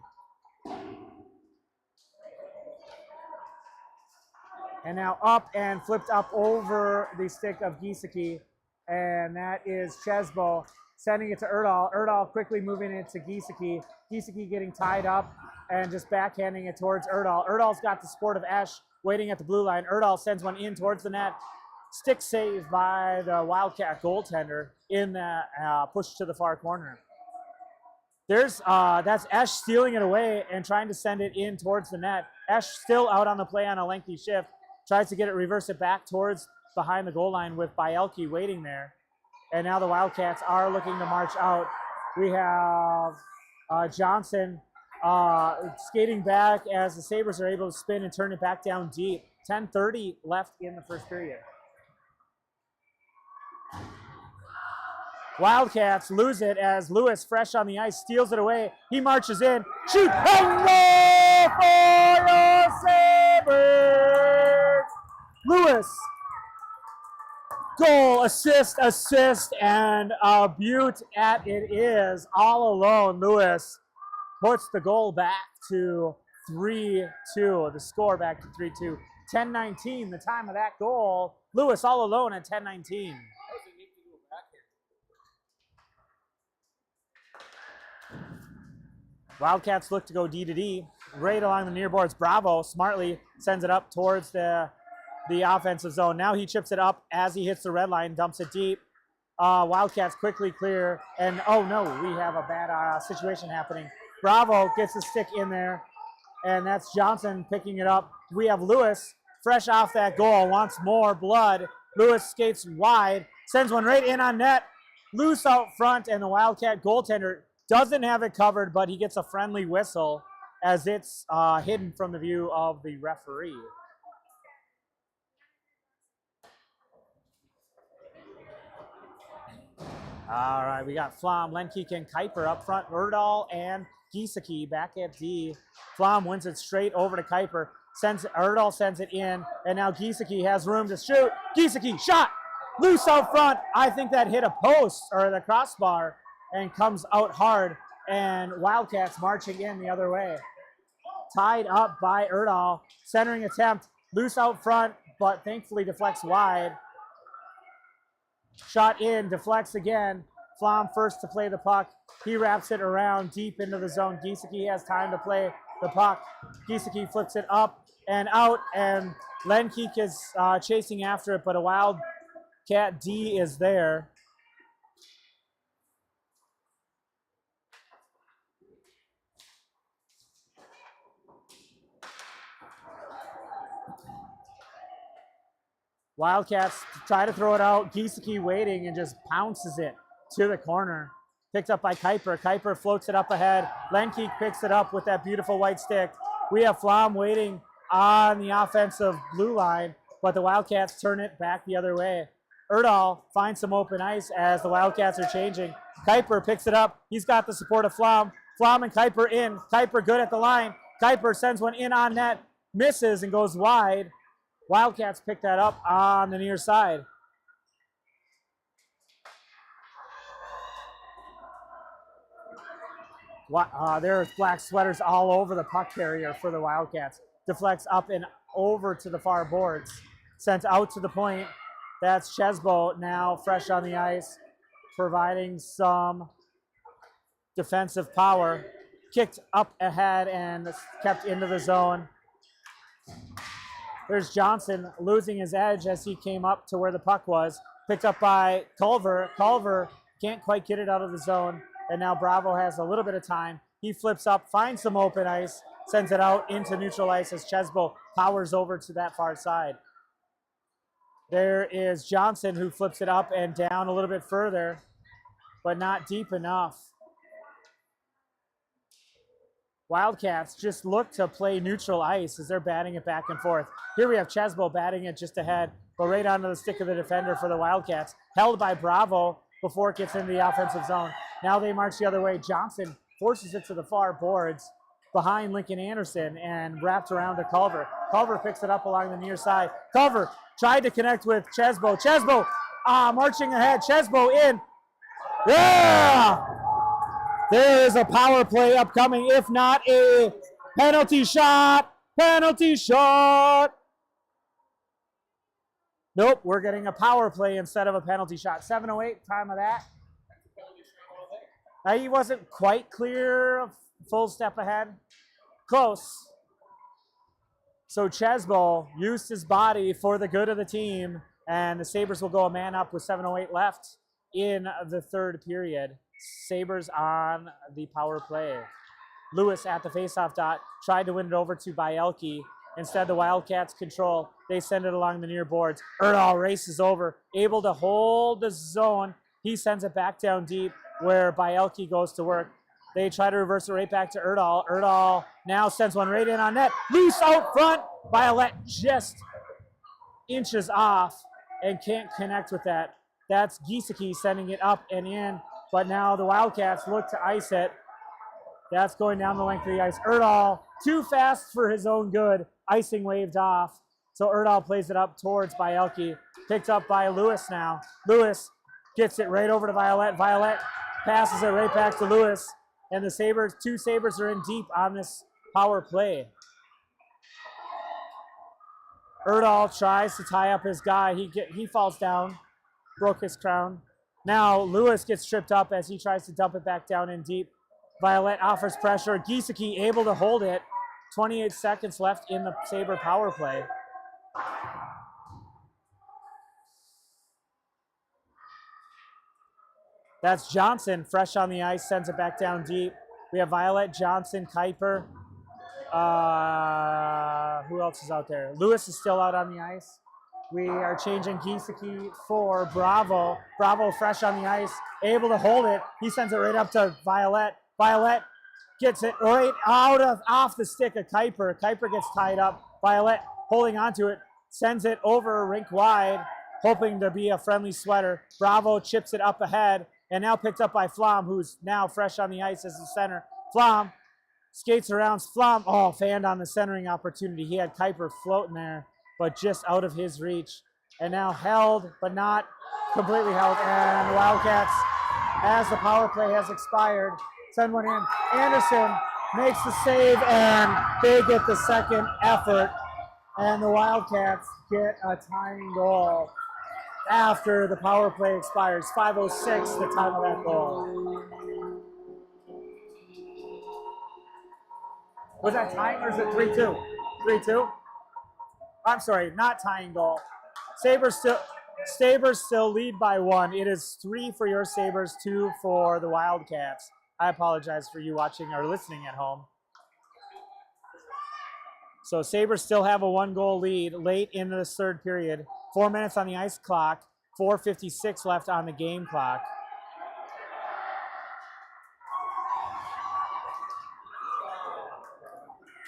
And now up and flipped up over the stick of Giesecke, and that is Chesbo sending it to Erdahl. Erdahl quickly moving it to Giesecke. Giesecke getting tied up and just backhanding it towards Erdahl. Erdahl's got the support of Esch waiting at the blue line. Erdahl sends one in towards the net. Stick save by the Wildcat goaltender in the push to the far corner. There's that's Esch stealing it away and trying to send it in towards the net. Esch still out on the play on a lengthy shift. Tries to get it, reverse it back towards behind the goal line with Bielke waiting there. And now the Wildcats are looking to march out. We have Johnson skating back as the Sabres are able to spin and turn it back down deep. 10:30 left in the first period. Wildcats lose it as Lewis, fresh on the ice, steals it away. He marches in. Shoot! And goal for the Sabres! Lewis. Goal, assist, and a beaut at it is. All alone, Lewis puts the goal back to 3-2. The score back to 3-2. 10:19, the time of that goal. Lewis all alone at 10:19. Wildcats look to go D to D. Right along the near boards. Bravo smartly sends it up towards the offensive zone. Now he chips it up as he hits the red line, dumps it deep. Wildcats quickly clear. And oh no, we have a bad situation happening. Bravo gets the stick in there. And that's Johnson picking it up. We have Lewis fresh off that goal, wants more blood. Lewis skates wide, sends one right in on net. Loose out front, and the Wildcat goaltender doesn't have it covered, but he gets a friendly whistle as it's hidden from the view of the referee. All right, we got Flom, Lenkeek, and Kuiper up front. Erdahl and Giesecke back at D. Flom wins it straight over to Kuiper. Erdahl sends it in, and now Giesecke has room to shoot. Giesecke, shot! Loose out front. I think that hit a post or the crossbar and comes out hard, and Wildcats marching in the other way. Tied up by Erdahl. Centering attempt. Loose out front, but thankfully deflects wide. Shot in, deflects again. Flom first to play the puck. He wraps it around deep into the zone. Giesecke has time to play the puck. Giesecke flips it up and out, and Lenkeek is chasing after it, but a Wildcat D is there. Wildcats try to throw it out. Giesecke waiting and just pounces it to the corner. Picked up by Kuiper. Kuiper floats it up ahead. Lenkeek picks it up with that beautiful white stick. We have Flom waiting on the offensive blue line, but the Wildcats turn it back the other way. Erdahl finds some open ice as the Wildcats are changing. Kuiper picks it up. He's got the support of Flom. Flom and Kuiper in. Kuiper good at the line. Kuiper sends one in on net, misses and goes wide. Wildcats pick that up on the near side. There's black sweaters all over the puck carrier for the Wildcats. Deflects up and over to the far boards. Sent out to the point. That's Chesbo now fresh on the ice, providing some defensive power. Kicked up ahead and kept into the zone. There's Johnson losing his edge as he came up to where the puck was. Picked up by Culver. Culver can't quite get it out of the zone. And now Bravo has a little bit of time. He flips up, finds some open ice, sends it out into neutral ice as Chesbo powers over to that far side. There is Johnson who flips it up and down a little bit further, but not deep enough. Wildcats just look to play neutral ice as they're batting it back and forth. Here we have Chesbo batting it just ahead, but right onto the stick of the defender for the Wildcats. Held by Bravo before it gets into the offensive zone. Now they march the other way. Johnson forces it to the far boards behind Lincoln Anderson and wrapped around to Culver. Culver picks it up along the near side. Culver tried to connect with Chesbo. Chesbo marching ahead. Chesbo in. Yeah! There is a power play upcoming, if not a penalty shot. Penalty shot. Nope, we're getting a power play instead of a penalty shot. 7:08, time of that. He wasn't quite clear, full step ahead. Close. So Chesbo used his body for the good of the team, and the Sabres will go a man up with 7:08 left in the third period. Sabres on the power play. Lewis at the faceoff dot tried to win it over to Bielke. Instead, the Wildcats control. They send it along the near boards. Erdahl races over, able to hold the zone. He sends it back down deep where Bielke goes to work. They try to reverse it right back to Erdahl. Erdahl now sends one right in on net. Loose out front. Violet just inches off and can't connect with that. That's Giesecke sending it up and in. But now the Wildcats look to ice it. That's going down the length of the ice. Erdahl, too fast for his own good. Icing waved off. So Erdahl plays it up towards Bielke. Picked up by Lewis now. Lewis gets it right over to Violet. Violet passes it right back to Lewis. And the Sabres, two Sabres are in deep on this power play. Erdahl tries to tie up his guy. He falls down. Broke his crown. Now Lewis gets tripped up as he tries to dump it back down in deep. Violet offers pressure. Giesecke able to hold it. 28 seconds left in the Sabre power play. That's Johnson, fresh on the ice, sends it back down deep. We have Violet, Johnson, Kuiper. Who else is out there? Lewis is still out on the ice. We are changing Giesecke for Bravo. Bravo fresh on the ice, able to hold it. He sends it right up to Violet. Violet gets it right off the stick of Kuiper. Kuiper gets tied up. Violet holding onto it, sends it over rink wide, hoping to be a friendly sweater. Bravo chips it up ahead, and now picked up by Flom, who's now fresh on the ice as the center. Flom skates around. Flom, fanned on the centering opportunity. He had Kuiper floating there, but just out of his reach. And now held, but not completely held. And the Wildcats, as the power play has expired, send one in. Anderson makes the save, and they get the second effort. And the Wildcats get a tying goal after the power play expires. 5:06, the time of that goal. Was that tying or is it 3-2? 3-2? I'm sorry, not tying goal. Sabres still lead by 1. It is 3 for your Sabres, 2 for the Wildcats. I apologize for you watching or listening at home. So Sabres still have a 1-goal lead late in this third period. 4 minutes on the ice clock, 4:56 left on the game clock.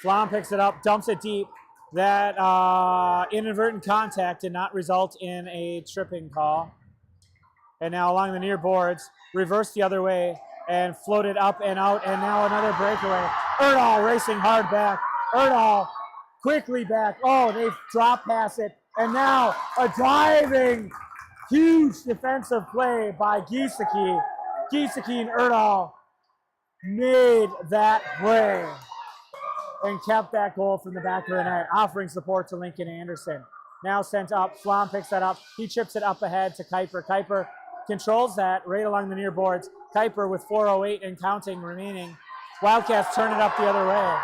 Flom picks it up, dumps it deep. That inadvertent contact did not result in a tripping call. And now along the near boards, reversed the other way and floated up and out, and now another breakaway. Erdahl racing hard back. Erdahl quickly back. They drop pass it. And now a diving, huge defensive play by Giesecke. Giesecke and Erdahl made that play and kept that goal from the back of the net, offering support to Lincoln Anderson. Now sent up. Flom picks that up. He chips it up ahead to Kuiper. Kuiper controls that right along the near boards. Kuiper with 4:08 and counting remaining. Wildcats turn it up the other way.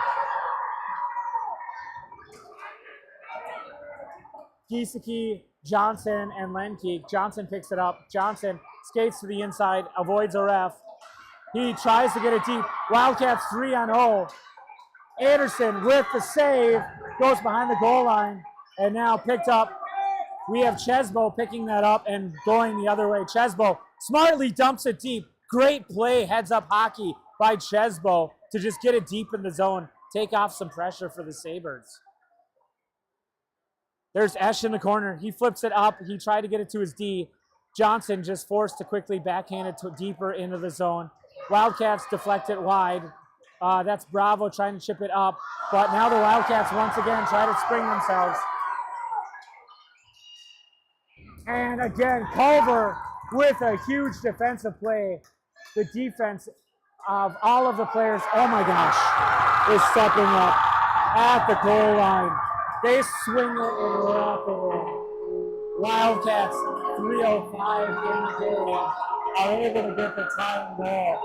Giesecke, Johnson, and Lenkeek. Johnson picks it up. Johnson skates to the inside, avoids a ref. He tries to get it deep. Wildcats 3-0. Anderson with the save, goes behind the goal line, and now picked up We have Chesbo picking that up and going the other way. Chesbo smartly dumps it deep. Great play, heads up hockey by Chesbo to just get it deep in the zone, take off some pressure for the Sabres. There's Esch in the corner. He flips it up. He tried to get it to his D. Johnson just forced to quickly backhand it deeper into the zone. Wildcats deflect it wide. That's Bravo trying to chip it up. But now the Wildcats once again try to spring themselves. And again, Culver with a huge defensive play. The defense of all of the players, oh my gosh, is stepping up at the goal line. They swing it and wrap it in. Wildcats, 3:05 in the game, are able to get the tying goal.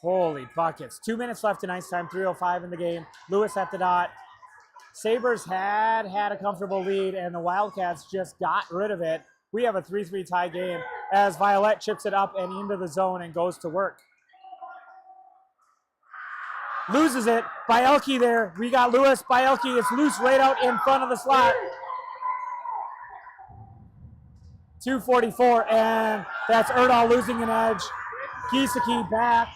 Holy buckets. 2 minutes left in ice time, 3:05 in the game. Lewis at the dot. Sabres had a comfortable lead, and the Wildcats just got rid of it. We have a 3-3 tie game as Violet chips it up and into the zone and goes to work. Loses it. Bielke there. We got Lewis. Bielke is loose right out in front of the slot. 2:44, and that's Erdahl losing an edge. Giesecke back.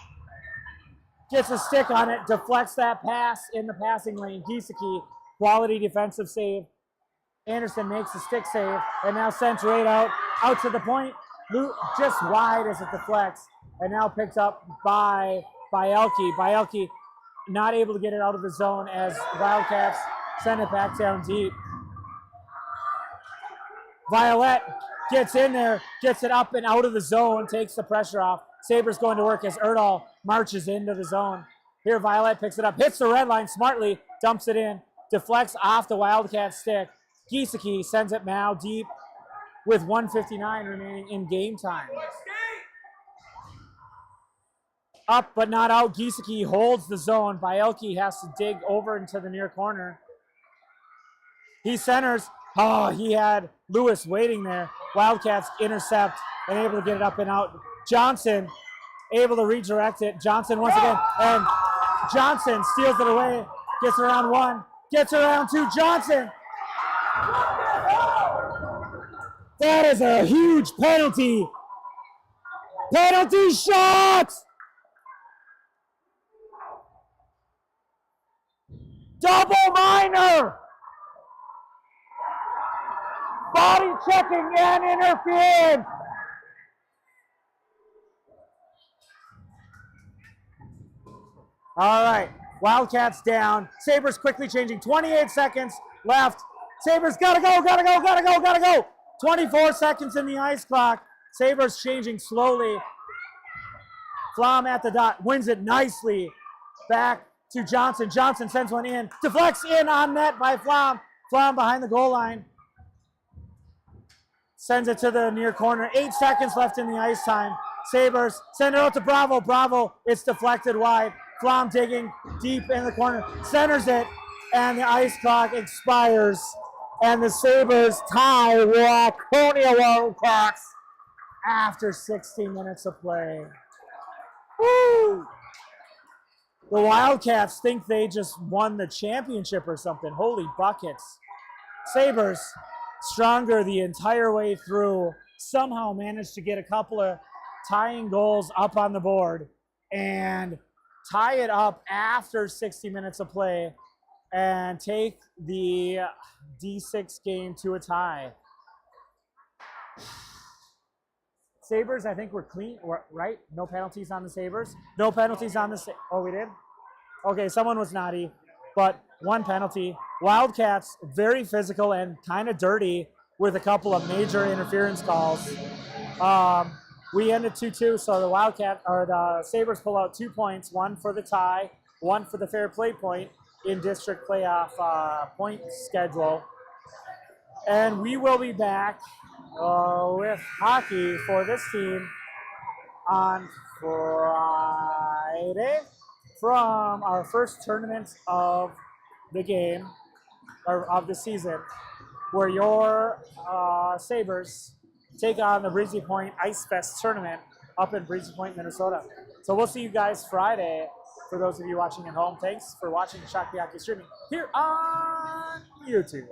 Gets a stick on it, deflects that pass in the passing lane. Giesecke, quality defensive save. Anderson makes a stick save, and now sent right out to the point, just wide as it deflects, and now picked up by Bielke. Bielke not able to get it out of the zone as Wildcats send it back down deep. Violet gets in there, gets it up and out of the zone, takes the pressure off. Sabres going to work as Erdahl marches into the zone. Here Violet picks it up, hits the red line smartly, dumps it in, deflects off the Wildcat stick. Giesecke sends it now deep with 1:59 remaining in game time. Up but not out. Giesecke holds the zone. Bielke has to dig over into the near corner. He centers. Oh, he had Lewis waiting there. Wildcats intercept and able to get it up and out. Johnson able to redirect it. Johnson once again, and Johnson steals it away. Gets around one, gets around two. Johnson. That is a huge penalty. Penalty shot. Double minor. Body checking and interference. All right, Wildcats down. Sabres quickly changing. 28 seconds left. Sabres gotta go. 24 seconds in the ice clock. Sabres changing slowly. Flom at the dot, wins it nicely. Back to Johnson. Johnson sends one in. Deflects in on net by Flom. Flom behind the goal line. Sends it to the near corner. 8 seconds left in the ice time. Sabres send it out to Bravo. Bravo, it's deflected wide. Flom digging deep in the corner. Centers it, and the ice clock expires. And the Sabres tie Waconia Wildcats after 60 minutes of play. Woo! The Wildcats think they just won the championship or something. Holy buckets. Sabres, stronger the entire way through, somehow managed to get a couple of tying goals up on the board and tie it up after 60 minutes of play and take the D6 game to a tie. Sabres, I think we're clean, right? No penalties on the Sabres? No penalties on the oh, we did? Okay, someone was naughty, but one penalty. Wildcats, very physical and kind of dirty with a couple of major interference calls. We ended 2-2, so the Sabres pull out 2 points, one for the tie, one for the fair play point in district playoff point schedule. And we will be back with hockey for this team on Friday from our first tournament of the game, or of the season, where your Sabres take on the Breezy Point Ice Fest tournament up in Breezy Point, Minnesota. So we'll see you guys Friday. For those of you watching at home, thanks for watching Shock the Hockey streaming here on YouTube.